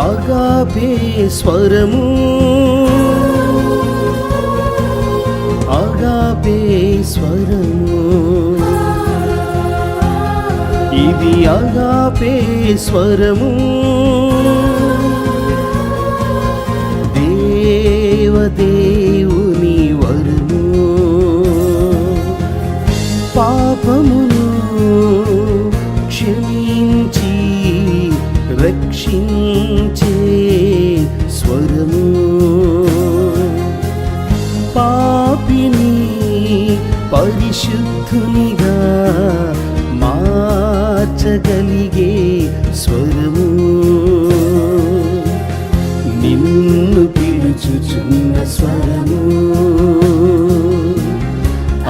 ఆగాపే స్వరము, ఆగాపే స్వరము, ఇది ఆగాపే స్వరము. దేవదేవుని వరము, పాపమును క్షమించి రక్షించే స్వరము. పాపిని పరిశుద్ధునిగా మార్చగలిగే స్వరము. నిన్ను పిలుచుచున్న స్వరము,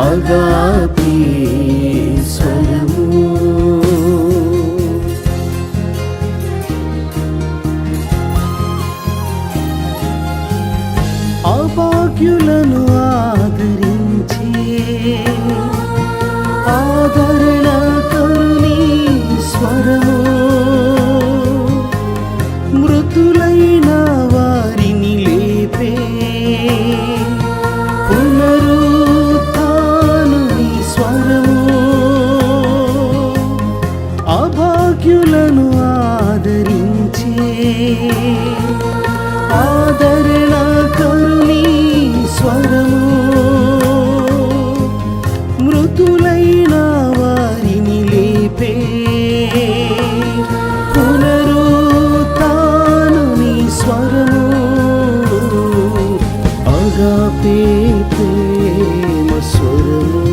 ఆగాపే స్వరము. అభాగ్యులను ఆదరించే ఆదరణ కరుణీ స్వరము. మృతులైన వారిని లేపే పునరుత్థానుని స్వరము. అభాగ్యులను ఆదరించే ఆదరణ కరుణీ స్వరము. మృతులైన వారిని లేపే పునరుత్థానుని స్వరము. ఆగాపే ప్రేమ స్వరము,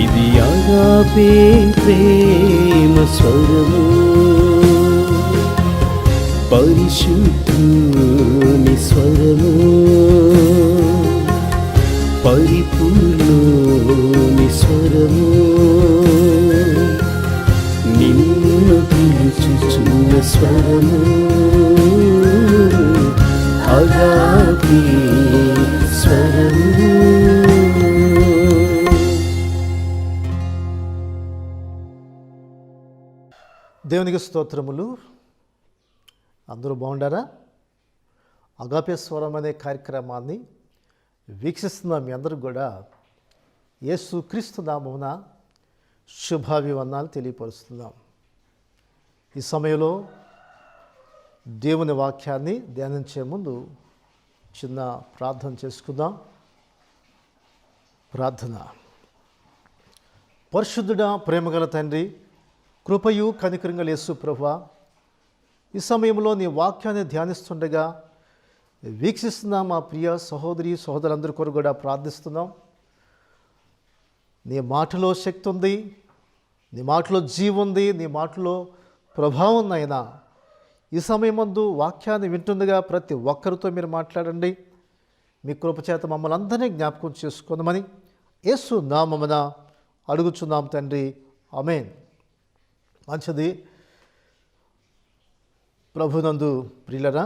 ఇది ఆగాపే ప్రేమ స్వరము. పరిశుద్ధుని స్వరము, పరిపూర్ణుని స్వరము. నిన్ను పిలుచుచున్న స్వరము, ఆగాపే స్వరము. దేవునికి స్తోత్రములు. అందరూ బాగుండారా? ఆగాపే స్వరం అనే కార్యక్రమాన్ని వీక్షిస్తున్న మీ అందరూ కూడా యేసుక్రీస్తు నామమున శుభాభివందనాలు తెలియపరుస్తున్నాం. ఈ సమయంలో దేవుని వాక్యాన్ని ధ్యానించే ముందు చిన్న ప్రార్థన చేసుకుందాం. ప్రార్థన. పరిశుద్ధుడా, ప్రేమగల తండ్రి, కృపయు కనికరంగల యేసు ప్రభువా, ఈ సమయంలో నీ వాక్యాన్ని ధ్యానిస్తుండగా వీక్షిస్తున్న మా ప్రియ సహోదరి సహోదరులందరి కొరకు కూడా ప్రార్థిస్తున్నాం. నీ మాటలో శక్తి ఉంది, నీ మాటలో జీవం ఉంది, నీ మాటలో ప్రభావం ఉందైనా ఈ సమయమందు వాక్యాన్ని వింటుండగా ప్రతి ఒక్కరితో మీరు మాట్లాడండి. మీ కృపచేత మమ్మల్ని అందరినీ జ్ఞాపకం చేసుకుందామని యేసు నామమున అడుగుచున్నాం తండ్రి, ఆమేన్. మంచిది. ప్రభునందు ప్రియులరా,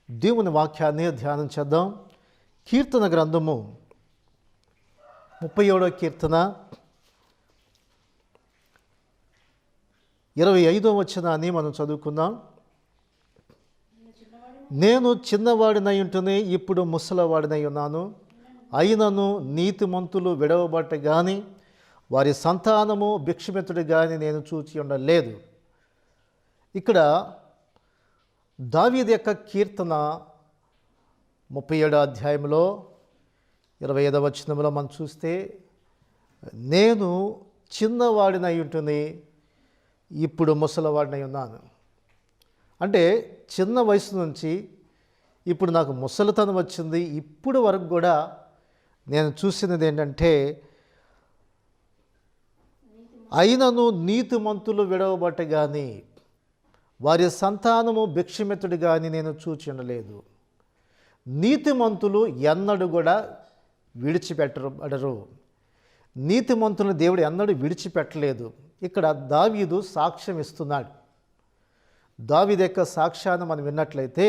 దేవుని వాక్యాన్ని ధ్యానం చేద్దాం. కీర్తన గ్రంథము 37వ కీర్తన 25వ వచనాన్ని మనం చదువుకుందాం. నేను చిన్నవాడినై ఉంటేనే ఇప్పుడు ముసలవాడినై ఉన్నాను, అయినను నీతిమంతులు విడవబట్ట కానీ వారి సంతానము భిక్షమెత్తుడు కానీ నేను చూచి ఉండలేదు. ఇక్కడ దావీదు యొక్క కీర్తన 37వ అధ్యాయంలో 25వ వచనంలో మనం చూస్తే, నేను చిన్నవాడినై ఉంటుంది ఇప్పుడు ముసలివాడినై ఉన్నాను. అంటే చిన్న వయసు నుంచి ఇప్పుడు నాకు ముసలితనం వచ్చింది. ఇప్పుడు వరకు కూడా నేను చూసినది ఏంటంటే, అయినను నీతిమంతులు విడవబట్ట కానీ వారి సంతానము భిక్షమెత్తుడు కానీ నేను చూచి ఉండలేదు. నీతిమంతులు ఎన్నడూ కూడా విడిచిపెట్టబడరు. నీతిమంతులను దేవుడు ఎన్నడూ విడిచిపెట్టలేదు. ఇక్కడ దావీదు సాక్ష్యం ఇస్తున్నాడు. దావీదు యొక్క సాక్ష్యాన్ని మనం విన్నట్లయితే,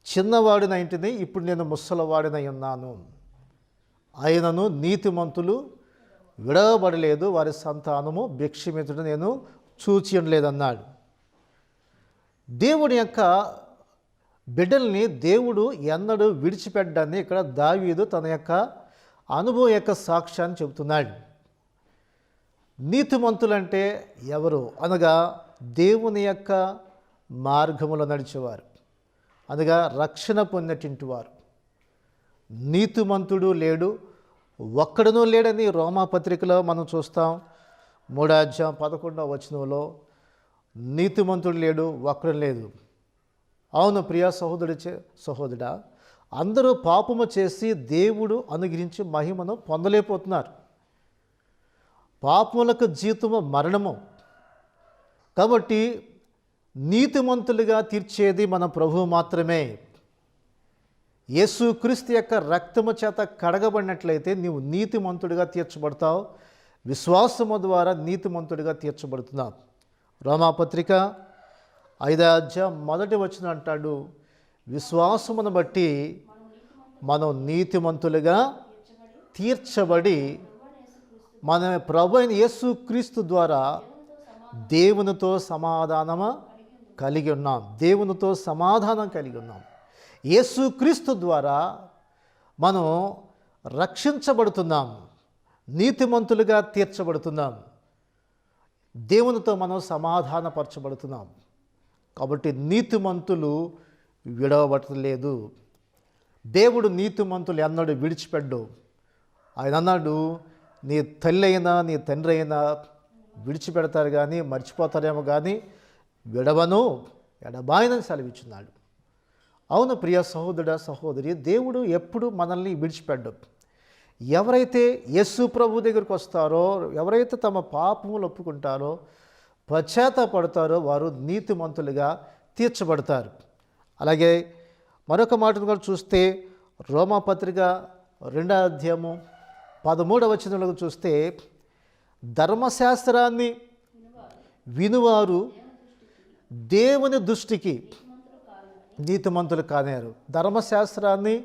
చిన్నవాడినైంటిని ఇప్పుడు నేను ముసలివాడినై ఉన్నాను, ఆయనను నీతిమంతులు విడవబడలేదు, వారి సంతానము భిక్షమెత్తుడు నేను చూచి ఉండలేదన్నాడు. దేవుని యొక్క బిడ్డల్ని దేవుడు ఎన్నడూ విడిచిపెట్టడాన్ని ఇక్కడ దావీదు తన యొక్క అనుభవం యొక్క సాక్ష్యాన్ని చెబుతున్నాడు. నీతిమంతులంటే ఎవరు అనగా దేవుని యొక్క మార్గములో నడిచేవారు, అనగా రక్షణ పొందినటువంటి వారు. నీతిమంతుడు లేడు, ఒక్కడనూ లేడని రోమాపత్రికలో మనం చూస్తాం. 3వ అధ్యాయం 11వ వచనంలో నీతిమంతుడు లేడు, ఒక్కడు లేదు. అవును ప్రియ సహోదరుడా, అందరూ పాపము చేసి దేవుడు అనుగ్రహించి మహిమను పొందలేకపోతున్నారు. పాపములకు జీతము మరణము. కాబట్టి నీతిమంతులుగా తీర్చేది మన ప్రభువు మాత్రమే. యేసుక్రీస్తు యొక్క రక్తము చేత కడగబడినట్లయితే నీవు నీతిమంతుడిగా తీర్చబడతావు. విశ్వాసము ద్వారా నీతిమంతుడిగా తీర్చబడుతున్నావు. రోమాపత్రిక 5వ అధ్యాయం 1వ వచనం అంటాడు, విశ్వాసమును బట్టి మనం నీతిమంతులుగా తీర్చబడి మన ప్రభు అయిన యేసుక్రీస్తు ద్వారా దేవునితో సమాధానము కలిగి ఉన్నాం. దేవునితో సమాధానం కలిగి ఉన్నాం. యేసుక్రీస్తు ద్వారా మనం రక్షించబడుతున్నాం, నీతిమంతులుగా తీర్చబడుతున్నాం, దేవునితో మనం సమాధానపరచబడుతున్నాం. కాబట్టి నీతిమంతులు విడవబడలేదు. దేవుడు నీతిమంతులు ఎన్నడూ విడిచిపెట్టు. ఆయన అన్నాడు, నీ తల్లి అయినా నీ తండ్రి అయినా విడిచిపెడతారు కానీ మర్చిపోతారేమో కానీ విడవను ఎడబాయనని సెలవిచ్చున్నాడు. అవును ప్రియ సహోదరుడా సహోదరి, దేవుడు ఎప్పుడు మనల్ని విడిచిపెట్టడు. ఎవరైతే యేసు ప్రభు దగ్గరికి వస్తారో, ఎవరైతే తమ పాపములు ఒప్పుకుంటారో, పశ్చాత్తాపడతారో వారు నీతిమంతులుగా తీర్చబడతారు. అలాగే మరొక మాటను కూడా చూస్తే రోమాపత్రిక 2వ అధ్యాయము 13వ వచనంలో చూస్తే, ధర్మశాస్త్రాన్ని వినువారు దేవుని దృష్టికి నీతిమంతులు కానేరు. ధర్మశాస్త్రాన్ని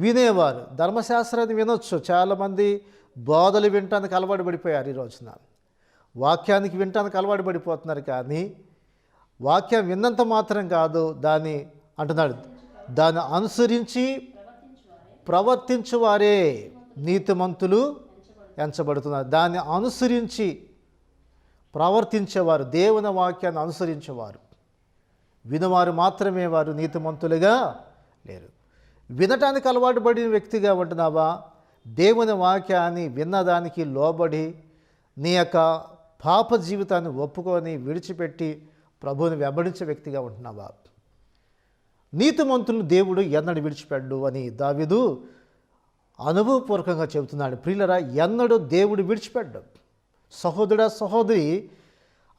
వినేవారు, ధర్మశాస్త్రాన్ని వినొచ్చు. చాలామంది బోధలు వినటానికి అలవాటు పడిపోయారు. ఈ రోజున వాక్యానికి వినటానికి అలవాటు పడిపోతున్నారు. కానీ వాక్యం విన్నంత మాత్రం కాదు, దాన్ని అంటున్నాడు, దాన్ని అనుసరించి ప్రవర్తించువారే నీతిమంతులు ఎంచబడుతున్నారు. దాన్ని అనుసరించి ప్రవర్తించేవారు, దేవుని వాక్యాన్ని అనుసరించేవారు, వినవారు మాత్రమే వారు నీతిమంతులుగా లేరు. వినటానికి అలవాటు పడిన వ్యక్తిగా ఉంటున్నావా? దేవుని వాక్యాన్ని విన్నదానికి లోబడి నీ యొక్క పాప జీవితాన్ని ఒప్పుకొని విడిచిపెట్టి ప్రభువుని వెంబడించే వ్యక్తిగా ఉంటున్నావా? నీతిమంతులను దేవుడు ఎన్నడూ విడిచిపెట్టు అని దావీదు అనుభవపూర్వకంగా చెబుతున్నాడు. ప్రియులరా, ఎన్నడూ దేవుడు విడిచిపెట్టాడు. సహోదరుడా సహోదరి,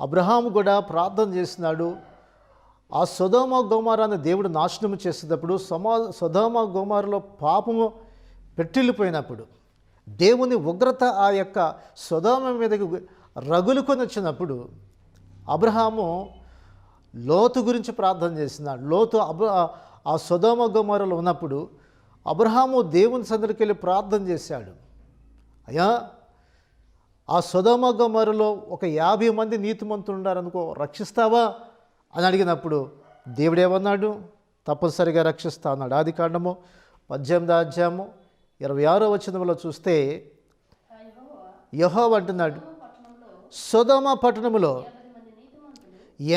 అబ్రహాము కూడా ప్రార్థన చేసినాడు. ఆ సొదొమ గొమొర్రాను దేవుడు నాశనం చేసేటప్పుడు సొదొమ గొమొర్రాలో పాపము పెట్టిల్లిపోయినప్పుడు, దేవుని ఉగ్రత ఆ యొక్క సొదొమ మీదకి రగులుకొని వచ్చినప్పుడు అబ్రహాము లోతు గురించి ప్రార్థన చేసినాడు. లోతు ఆ సొదొమ గొమొర్రాలో ఉన్నప్పుడు అబ్రహాము దేవుని సన్నిధికి వెళ్ళి ప్రార్థన చేశాడు. అయ్యా, ఆ సొదొమ గొమొర్రాలో ఒక 50 మంది నీతిమంతులు ఉన్నారనుకో, రక్షిస్తావా అని అడిగినప్పుడు దేవుడు ఏమన్నాడు? తప్పనిసరిగా రక్షిస్తా అన్నాడు. ఆదికాండము 18వ అధ్యాయము 26వ వచనంలో చూస్తే యెహోవా అంటున్నాడు, సొదొమ పట్టణములో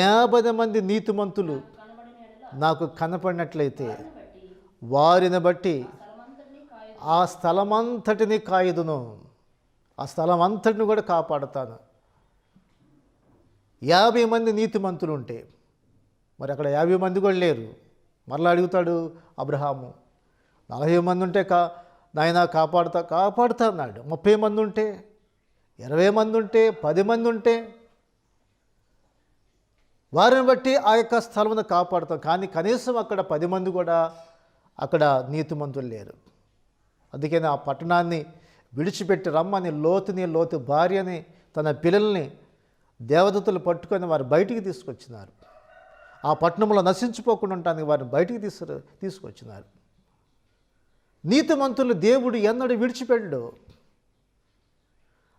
50 మంది నీతిమంతులు నాకు కనపడినట్లయితే వారిని బట్టి ఆ స్థలమంతటిని కాయుదును, ఆ స్థలం అంతటిని కూడా కాపాడుతాను. 50 మంది నీతిమంతులు ఉంటే మరి అక్కడ 50 మంది కూడా లేరు. మరలా అడుగుతాడు అబ్రహాము, 40 మంది ఉంటే నాయన కాపాడుతా అన్నాడు. 30 మంది ఉంటే, 20 మంది ఉంటే, 10 మంది ఉంటే వారిని బట్టి ఆ యొక్క స్థలమును కాపాడుతాం. కానీ కనీసం అక్కడ 10 మంది కూడా అక్కడ నీతిమంతులు లేరు. అందుకని ఆ పట్టణాన్ని విడిచిపెట్టి రమ్మని లోతు భార్యని తన పిల్లల్ని దేవదూతలు పట్టుకొని వారు బయటికి తీసుకొచ్చినారు. ఆ పట్టణంలో నశించిపోకుండా ఉండటానికి వారిని బయటికి తీసుకొచ్చినారు. నీతిమంతులు దేవుడు ఎన్నడూ విడిచిపెట్టడు.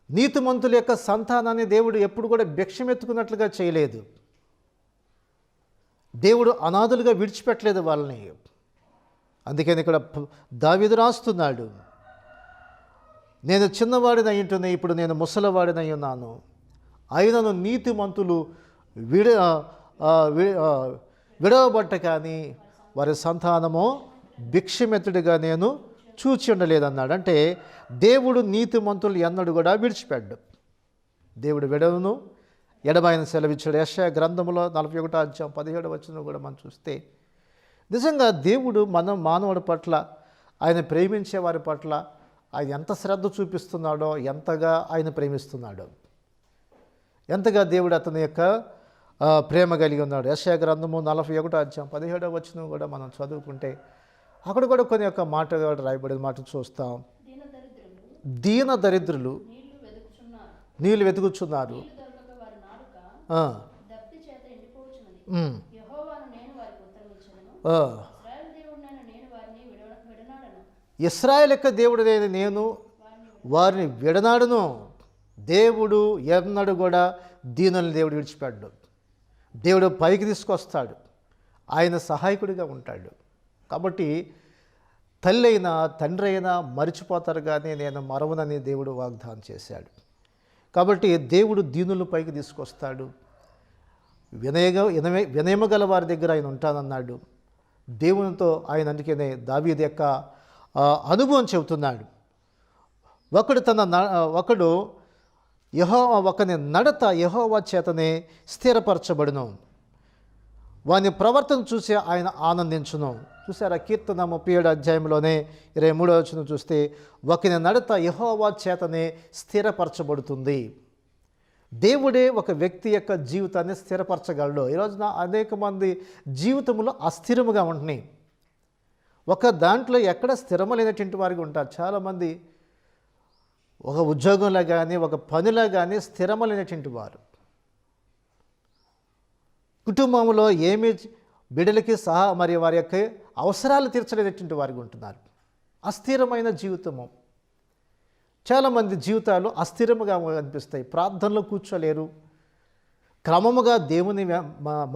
నీతిమంతుల యొక్క సంతానాన్ని దేవుడు ఎప్పుడు కూడా భిక్షమెత్తుకున్నట్లుగా చేయలేదు. దేవుడు అనాథులుగా విడిచిపెట్టలేదు వాళ్ళని. అందుకని ఇక్కడ దావీదు రాస్తున్నాడు, నేను చిన్నవాడినై ఉంటున్నా, ఇప్పుడు నేను ముసలివాడినై ఉన్నాను, అయినను నీతిమంతులు విడవబట్ట కానీ వారి సంతానము భిక్షమెత్తుడిగా నేను చూచి ఉండలేదన్నాడు. అంటే దేవుడు నీతిమంతులు ఎన్నడూ కూడా విడిచిపెట్టాడు. దేవుడు విడవను ఎడబాయిన సెలవిచ్చాడు. యెషయా గ్రంథంలో 41:17 కూడా మనం చూస్తే నిజంగా దేవుడు మానవుడి పట్ల, ఆయన ప్రేమించే వారి పట్ల ఆయన ఎంత శ్రద్ధ చూపిస్తున్నాడో, ఎంతగా ఆయన ప్రేమిస్తున్నాడో, ఎంతగా దేవుడు అతని యొక్క ప్రేమ కలిగి ఉన్నాడు. యెషయా గ్రంథము 41:17 కూడా మనం చదువుకుంటే అక్కడ కూడా కొన్ని యొక్క మాట రాయబడిన మాట చూస్తాం. దీన దరిద్రులు నీళ్ళు వెతుకుచున్నారు, ఇశ్రాయేలు యొక్క దేవుడు నేను వారిని విడనాడును. దేవుడు ఎన్నడు కూడా దీనులను దేవుడు విడిచిపెట్టడు. దేవుడు పైకి తీసుకొస్తాడు, ఆయన సహాయకుడిగా ఉంటాడు. కాబట్టి తల్లి అయినా తండ్రి అయినా మరిచిపోతారు కానీ నేను మరవనని దేవుడు వాగ్దానం చేశాడు. కాబట్టి దేవుడు దీనులను పైకి తీసుకొస్తాడు. వినయము గల వారి దగ్గర ఆయన ఉంటానన్నాడు. దేవునితో ఆయన అందుకనే దావీదు యొక్క అనుభవం చెబుతున్నాడు. ఒకడు ఒకని నడత యెహోవా చేతనే స్థిరపరచబడును, వాని ప్రవర్తన చూసి ఆయన ఆనందించును. చూసారా, కీర్తన 37 23 చూస్తే ఒకని నడత యెహోవా చేతనే స్థిరపరచబడుతుంది. దేవుడే ఒక వ్యక్తి యొక్క జీవితాన్ని స్థిరపరచగలడు. ఈరోజున అనేక మంది జీవితంలో అస్థిరముగా ఉంటున్నాయి. ఒక దాంట్లో ఎక్కడ స్థిరమలేనటువంటి వారికి ఉంటారు. చాలామంది ఒక ఉద్యోగంలో కానీ ఒక పనిలో కానీ స్థిరమలేనటువంటి వారు, కుటుంబంలో ఏమి బిడ్డలకి సహా మరి వారి యొక్క అవసరాలు తీర్చలేనటువంటి వారికి ఉంటున్నారు. అస్థిరమైన జీవితము. చాలామంది జీవితాలు అస్థిరముగా అనిపిస్తాయి. ప్రార్థనలో కూర్చోలేరు, క్రమముగా దేవుని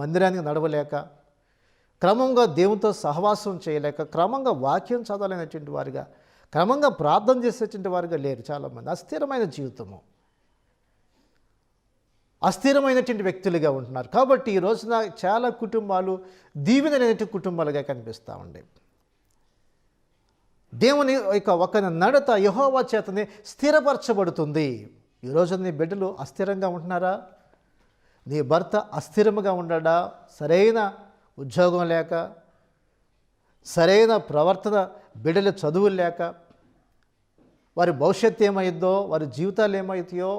మందిరానికి నడవలేక, క్రమంగా దేవునితో సహవాసం చేయలేక, క్రమంగా వాక్యం చదవలేనటువంటి వారిగా, క్రమంగా ప్రార్థన చేసేటువంటి వారిగా లేరు చాలామంది. అస్థిరమైన జీవితము, అస్థిరమైనటువంటి వ్యక్తులుగా ఉంటున్నారు. కాబట్టి ఈ రోజున చాలా కుటుంబాలు దీవెనైనటువంటి కుటుంబాలుగా కనిపిస్తూ ఉండే. దేవుని ఒక నడత యెహోవా చేతనే స్థిరపరచబడుతుంది. ఈరోజు నీ బిడ్డలు అస్థిరంగా ఉంటున్నారా? నీ భర్త అస్థిరముగా ఉండడా? సరైన ఉద్యోగం లేక, సరైన ప్రవర్తన, బిడ్డల చదువులు లేక, వారి భవిష్యత్తు ఏమైద్దో, వారి జీవితాలు ఏమవుతాయో,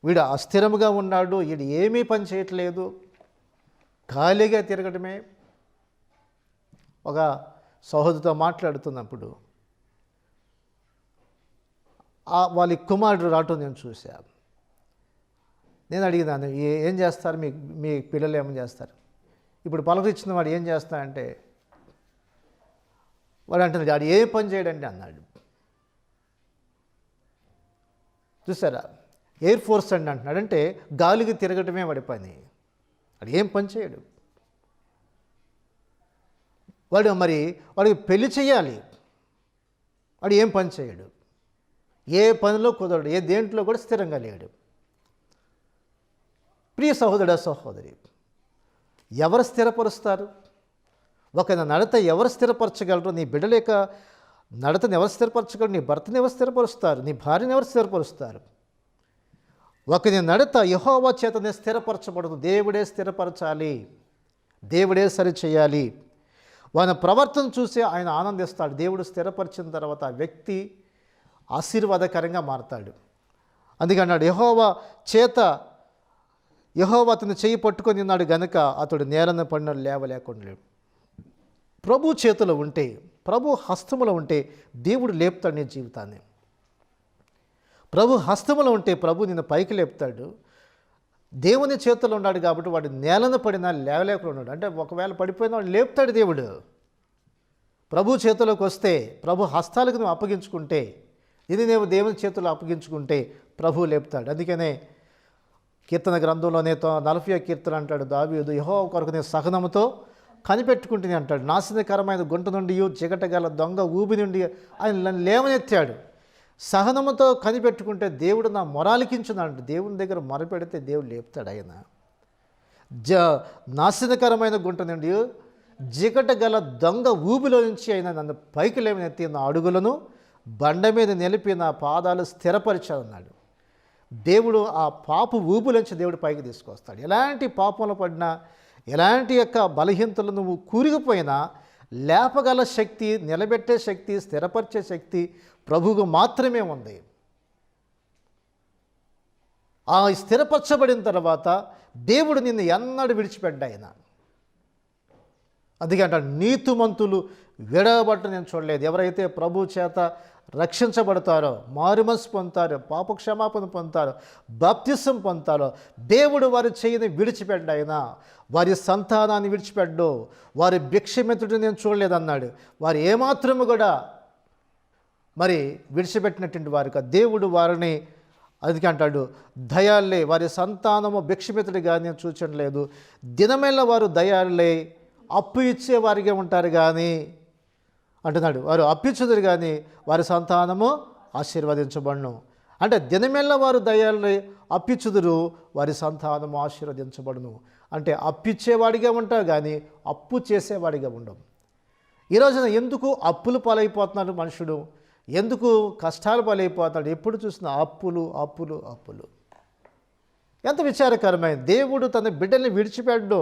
వీడు అస్థిరముగా ఉన్నాడు, వీడు ఏమీ పని చేయట్లేదు, ఖాళీగా తిరగటమే. ఒక సహోదరితో మాట్లాడుతున్నప్పుడు వాళ్ళ కుమారుడు రావటం నేను చూశాను. నేను అడిగినాను, ఏం చేస్తారు మీ పిల్లలు ఏమని చేస్తారు? ఇప్పుడు పలకరించిన వాడు ఏం చేస్తాడంటే, వాడు అంటున్నాడు, వాడు ఏ పని చేయడండి అన్నాడు. చూసారా, ఎయిర్ ఫోర్స్ అండి అంటున్నాడు. అంటే గాలికి తిరగటమే వాడి పని, వాడు ఏం పని చేయడు. వాడికి పెళ్లి చేయాలి, వాడు ఏం పని చేయడు, ఏ పనిలో కుదరడు, ఏ దేంట్లో కూడా స్థిరంగా లేడు. ప్రియ సహోదరుడా, సహోదరి, ఎవరు స్థిరపరుస్తారు? ఒక నడత ఎవరు స్థిరపరచగలరు? నీ బిడ్డల యొక్క నడతను ఎవరు స్థిరపరచగలరు? నీ భర్తను ఎవరు స్థిరపరుస్తారు? నీ భార్యను ఎవరు స్థిరపరుస్తారు? ఒకని నడత యెహోవా చేతనే స్థిరపరచబడదు. దేవుడే స్థిరపరచాలి, దేవుడే సరి చేయాలి. వాని ప్రవర్తన చూసి ఆయన ఆనందిస్తాడు. దేవుడు స్థిరపరిచిన తర్వాత ఆ వ్యక్తి ఆశీర్వాదకరంగా మారతాడు. అందుకే అన్నాడు, యెహోవా అతను చెయ్యి పట్టుకొని ఉన్నాడు గనుక అతడు నేలను పడిన లేవలేకుండా. ప్రభు చేతిలో ఉంటే, ప్రభు హస్తములో ఉంటే దేవుడు లేపుతాడు నీ జీవితాన్ని. ప్రభు హస్తములో ఉంటే ప్రభు నిన్ను పైకి లేపుతాడు. దేవుని చేతిలో ఉన్నాడు కాబట్టి వాడు నేలను పడినా లేవలేకుండా ఉన్నాడు. అంటే ఒకవేళ పడిపోయినా వాడు లేపుతాడు దేవుడు. ప్రభు చేతిలోకి వస్తే, ప్రభు హస్తాలకు నువ్వు అప్పగించుకుంటే, ఇది నేను దేవుని చేతుల్లో అప్పగించుకుంటే ప్రభు లేపుతాడు. అందుకనే కీర్తన గ్రంథంలోనే 40వ కీర్తన అంటాడు దావీదు, యెహోవా కొరకు నేను సహనముతో కనిపెట్టుకుంటుంది అంటాడు. నాశనకరమైన గుంట నుండి చిగటగల దొంగ ఊబి నుండి ఆయన నన్ను లేవనెత్తాడు. సహనముతో కనిపెట్టుకుంటే దేవుడు నా మొరాలికించున్నాడు. దేవుని దగ్గర మొరపెడితే దేవుడు లేపుతాడు. ఆయన నాశనకరమైన గుంట నుండి జిగటగల దొంగ ఊబిలో నుంచి ఆయన నన్ను పైకి లేవనెత్తి నా అడుగులను బండ మీద నిలిపి నా పాదాలు స్థిరపరిచాడన్నాడు. దేవుడు ఆ పాపు ఊబులోంచి దేవుడు పైకి తీసుకొస్తాడు. ఎలాంటి పాపంలో పడినా, ఎలాంటి యొక్క బలహీనతలు నువ్వు కూరిగిపోయినా లేపగల శక్తి, నిలబెట్టే శక్తి, స్థిరపరిచే శక్తి ప్రభువుకు మాత్రమే ఉంది. ఆ స్థిరపరచబడిన తర్వాత దేవుడు నిన్ను ఎన్నడూ విడిచిపెట్టాయన. అందుకే అంటాడు, నీతిమంతులు విడవబట్ట నేను చూడలేదు. ఎవరైతే ప్రభు చేత రక్షించబడతారో, మారుమనసు పొందుతారో, పాపక్షమాపణ పొందుతారో, బాప్తిసం పొందుతారో, దేవుడు వారి చేయని విడిచిపెట్టాయన. వారి సంతానాన్ని విడిచిపెట్టు, వారి భిక్షమెత్తుడు నేను చూడలేదన్నాడు. వారు ఏమాత్రము కూడా మరి విడిచిపెట్టినటువంటి వారికి దేవుడు వారిని అందుకే అంటాడు, దయాళులే వారి సంతానము భిక్షమిత్రుడిగా నేను చూచలేదు. దినమేళ వారు దయాళులే, అప్పు ఇచ్చే వారిగా ఉంటారు కానీ అంటున్నాడు. వారు అప్పిచ్చుదురు కానీ వారి సంతానము ఆశీర్వదించబడును. అంటే దినమెల్ల వారు దయాళులై అప్పిచ్చుదురు, వారి సంతానము ఆశీర్వదించబడును. అంటే అప్పిచ్చేవాడిగా ఉంటావు కానీ అప్పు చేసేవాడిగా ఉండవు. ఈ రోజున ఎందుకు అప్పులు పాలైపోతున్నాడు మనుషుడు, ఎందుకు కష్టాలు పాలైపోతున్నాడు? ఎప్పుడు చూసినా అప్పులు అప్పులు అప్పులు. ఎంత విచారకరమైన. దేవుడు తన బిడ్డల్ని విడిచిపెట్టడు,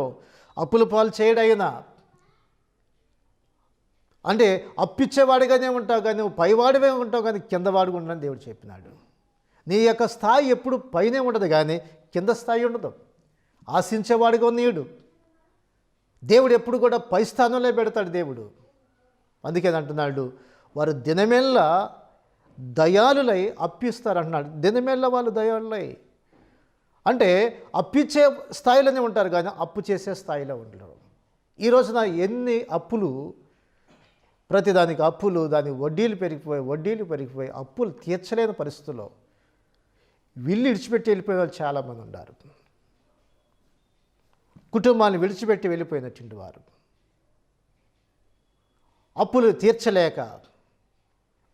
అప్పులు పాలు చేయడైనా. అంటే అప్పిచ్చేవాడిగానే ఉంటావు కానీ నువ్వు పైవాడివే ఉంటావు కానీ కిందవాడిగా ఉండని దేవుడు చెప్పినాడు. నీ యొక్క స్థాయి ఎప్పుడు పైనే ఉండదు కానీ కింద స్థాయి ఉండదు. ఆశించేవాడిగా ఉన్నీయుడు దేవుడు ఎప్పుడు కూడా పై స్థానంలో పెడతాడు దేవుడు. అందుకే అంటున్నాడు, వారు దినమెల్లా దయాళులై అప్పిస్తారంటున్నాడు. దినమెల్లా వాళ్ళు దయాళులై అంటే అప్పిచ్చే స్థాయిలోనే ఉంటారు కానీ అప్పు చేసే స్థాయిలో ఉండరు. ఈ రోజున ఎన్ని అప్పులు, ప్రతిదానికి అప్పులు, దాని వడ్డీలు పెరిగిపోయి అప్పులు తీర్చలేని పరిస్థితుల్లో వీళ్ళు విడిచిపెట్టి వెళ్ళిపోయే వాళ్ళు చాలామంది ఉన్నారు. కుటుంబాన్ని విడిచిపెట్టి వెళ్ళిపోయినటువంటి వారు అప్పులు తీర్చలేక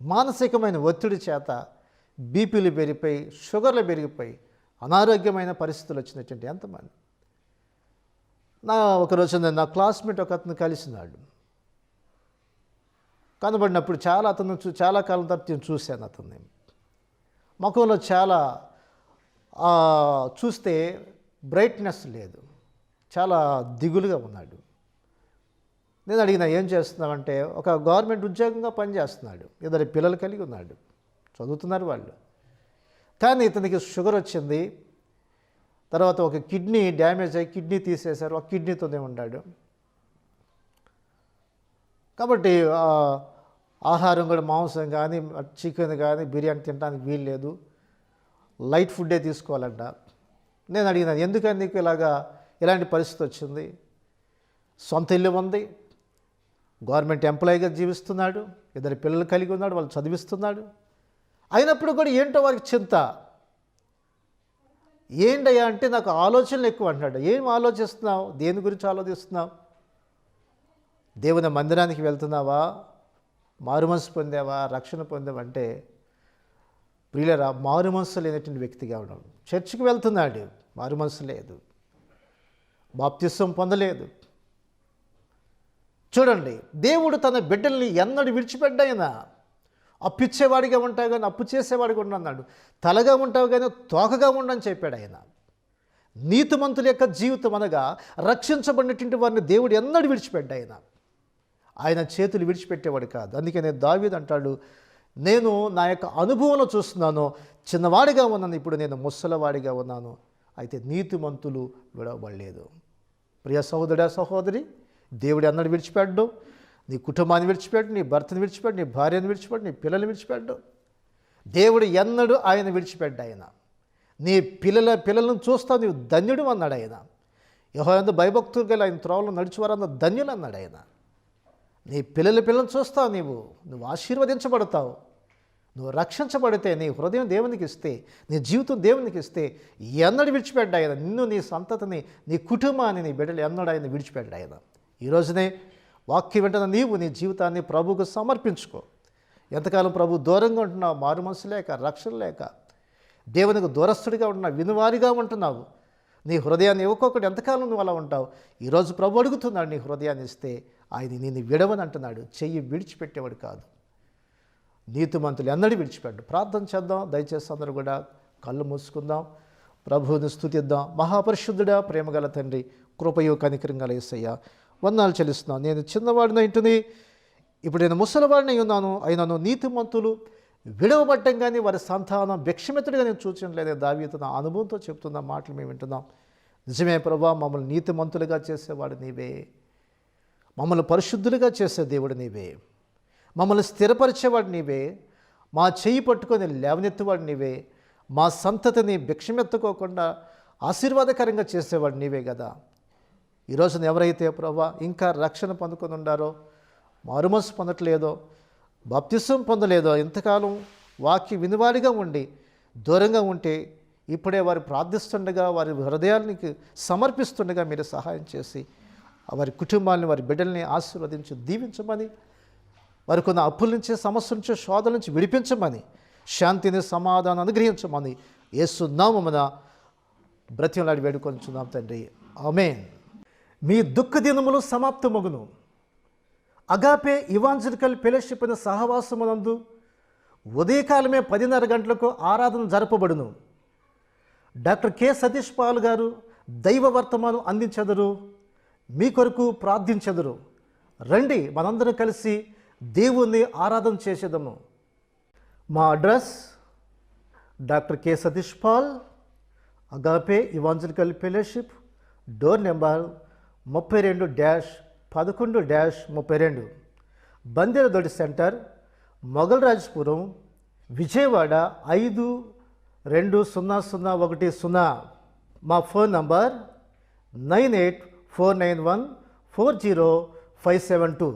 మానసికమైన ఒత్తిడి చేత బీపీలు పెరిగిపోయి, షుగర్లు పెరిగిపోయి అనారోగ్యమైన పరిస్థితులు వచ్చినటువంటి ఎంతమంది. ఒకరోజు నా క్లాస్మేట్ ఒక అతను కలిసినాడు. కనబడినప్పుడు చాలా కాలం తర్వాత నేను చూశాను అతన్ని. ముఖంలో చాలా చూస్తే బ్రైట్నెస్ లేదు, చాలా దిగులుగా ఉన్నాడు. నేను అడిగిన, ఏం చేస్తున్నావంటే, ఒక గవర్నమెంట్ ఉద్యోగంగా పనిచేస్తున్నాడు, 2 పిల్లలు కలిగి ఉన్నాడు, చదువుతున్నారు వాళ్ళు. కానీ ఇతనికి షుగర్ వచ్చింది, తర్వాత ఒక కిడ్నీ డ్యామేజ్ అయ్యి కిడ్నీ తీసేశారు, ఒక కిడ్నీతోనే ఉన్నాడు. కాబట్టి ఆహారం కూడా మాంసం కానీ చికెన్ కానీ బిర్యానీ తినడానికి వీలు లేదు, లైట్ ఫుడ్డే తీసుకోవాలంట. నేను అడిగిన, ఎందుకని నీకు ఇలాంటి పరిస్థితి వచ్చింది? సొంత ఇల్లు ఉంది, గవర్నమెంట్ ఎంప్లాయీగా జీవిస్తున్నాడు, 2 పిల్లలు కలిగి ఉన్నాడు, వాళ్ళు చదివిస్తున్నాడు. అయినప్పుడు కూడా ఏంటో వారికి చింత. ఏంటయ్యా అంటే, నాకు ఆలోచనలు ఎక్కువ అంటున్నాడు. ఏం ఆలోచిస్తున్నావు? దేని గురించి ఆలోచిస్తున్నావు? దేవుని మందిరానికి వెళ్తున్నావా? మారుమనసు పొందావా? రక్షణ పొందావంటే ప్రియులరా, మారుమనసు లేనటువంటి వ్యక్తిగా ఉన్నాడు. చర్చికి వెళ్తున్నాడు, మారుమనసు లేదు, బాప్తిసం పొందలేదు. చూడండి, దేవుడు తన బిడ్డల్ని ఎన్నడూ విడిచిపెట్టాయన. అప్పిచ్చేవాడిగా ఉంటావు కానీ అప్పు చేసేవాడిగా ఉండన్నాడు. తలగా ఉంటావు కానీ తోకగా ఉండని చెప్పాడు ఆయన. నీతిమంతుల యొక్క జీవితం అనగా రక్షించబడినటువంటి వారిని దేవుడు ఎన్నడూ విడిచిపెట్టాయన. ఆయన చేతులు విడిచిపెట్టేవాడు కాదు. అందుకనే దావీదు అంటాడు, నేను నా యొక్క అనుభవంలో చూస్తున్నాను, చిన్నవాడిగా ఉన్నాను, ఇప్పుడు నేను ముసలివాడిగా ఉన్నాను, అయితే నీతిమంతులు విడవబడలేదు. ప్రియ సహోదరుడా, సహోదరి, దేవుడు ఎన్నడూ విడిచిపెట్టడు. నీ కుటుంబాన్ని విడిచిపెట్టు, నీ భర్తను విడిచిపెట్టు, నీ భార్యను విడిచిపెట్టు, నీ పిల్లల్ని విడిచిపెట్టు. దేవుడు ఎన్నడూ ఆయన విడిచిపెట్టు. ఆయన నీ పిల్లలను చూస్తావు, నీవు ధన్యుడు అన్నాడు ఆయన. యెహోవా భయభక్తులు గల ఆయన త్రోవలో నడిచేవారందరూ ధన్యులు అన్నాడు ఆయన. నీ పిల్లలను చూస్తావు, నువ్వు ఆశీర్వదించబడతావు. నువ్వు రక్షించబడితే నీ హృదయం దేవునికి ఇస్తే, నీ జీవితం దేవునికి ఇస్తే ఎన్నడూ విడిచిపెట్టాడు ఆయన. నిన్ను, నీ సంతతిని, నీ కుటుంబాన్ని, నీ బిడ్డలు ఎన్నడూ ఆయన విడిచిపెట్టాడు ఆయన. ఈ రోజునే వాక్యం వెంటనే నీవు నీ జీవితాన్ని ప్రభువుకు సమర్పించుకో. ఎంతకాలం ప్రభు దూరంగా ఉంటున్నావు, మారు మనసు లేక, రక్షణ లేక, దేవునికి దూరస్తుడిగా ఉంటున్నావు, వినువారిగా ఉంటున్నావు, నీ హృదయాన్ని ఇవ్వకొకటి ఎంతకాలం నువ్వు అలా ఉంటావు. ఈరోజు ప్రభు అడుగుతున్నాడు, నీ హృదయాన్ని ఇస్తే ఆయన నిన్ను విడవని అంటున్నాడు. చెయ్యి విడిచిపెట్టేవాడు కాదు. నీతిమంతులు ఎన్నడూ విడిచిపెట్టు. ప్రార్థన చేద్దాం. దయచేసి అందరూ కూడా కళ్ళు మూసుకుందాం, ప్రభువుని స్తుతిద్దాం. మహాపరిశుద్ధుడా, ప్రేమగల తండ్రి, కృపయో కనికరం గల యేసయ్యా, వందనాలు చెల్లిస్తున్నాను. నేను చిన్నవాడిని ఇంటిని, ఇప్పుడు నేను ముసలివాడిని ఉన్నాను, అయినను నీతిమంతులు విడవబడ్డం కానీ వారి సంతానం భిక్షమిత్రుడిగా నేను చూచలేదే. దావీదు నా అనుభవంతో చెప్తున్న మాటలు మేము వింటున్నాం. నిజమే ప్రభా, మమ్మల్ని నీతిమంతులుగా చేసేవాడు నీవే, మమ్మల్ని పరిశుద్ధులుగా చేసే దేవుడు నీవే, మమ్మల్ని స్థిరపరిచేవాడు నీవే, మా చెయ్యి పట్టుకొని లేవనెత్తువాడు నీవే, మా సంతతిని భిక్షమెత్తుకోకుండా ఆశీర్వాదకరంగా చేసేవాడు నీవే కదా. ఈరోజున ఎవరైతే ప్రభా ఇంకా రక్షణ పొందుకొని ఉండారో, మారుమనసు పొందట్లేదో, బాప్తిసం పొందలేదో, ఇంతకాలం వాక్య వినివారిగా ఉండి దూరంగా ఉంటే ఇప్పుడే వారు ప్రార్థిస్తుండగా, వారి హృదయానికి సమర్పిస్తుండగా మీరు సహాయం చేసి వారి కుటుంబాన్ని, వారి బిడ్డల్ని ఆశీర్వదించి దీవించమని, వారికి ఉన్న అప్పుల నుంచి, సమస్య నుంచి, శోధన నుంచి విడిపించమని, శాంతిని, సమాధానం అనుగ్రహించమని యేసు నామమున బ్రతిమలాడి వేడుకొంచున్నాం తండ్రి. ఆమేన్. మీ దుఃఖ దినములు సమాప్తమగును. అగాపే ఇవాంజలికల్ ఫెలోషిప్ అనే సహవాసమునందు ఉదయకాలమే 10:30 గంటలకు ఆరాధన జరపబడును. డాక్టర్ కె సతీష్ పాల్ గారు దైవ వర్తమానం అందించెదరు, మీ కొరకు ప్రార్థించెదరు. రండి, మనందరం కలిసి దేవుణ్ణి ఆరాధన చేసేదము. మా address doctor K Satish Paul, Agape Evangelical Fellowship, door number 32-11-32, Banderadodi centre, Mogalrajpuram, Vijayawada 520010. మా ఫోన్ నంబర్ 9849140572.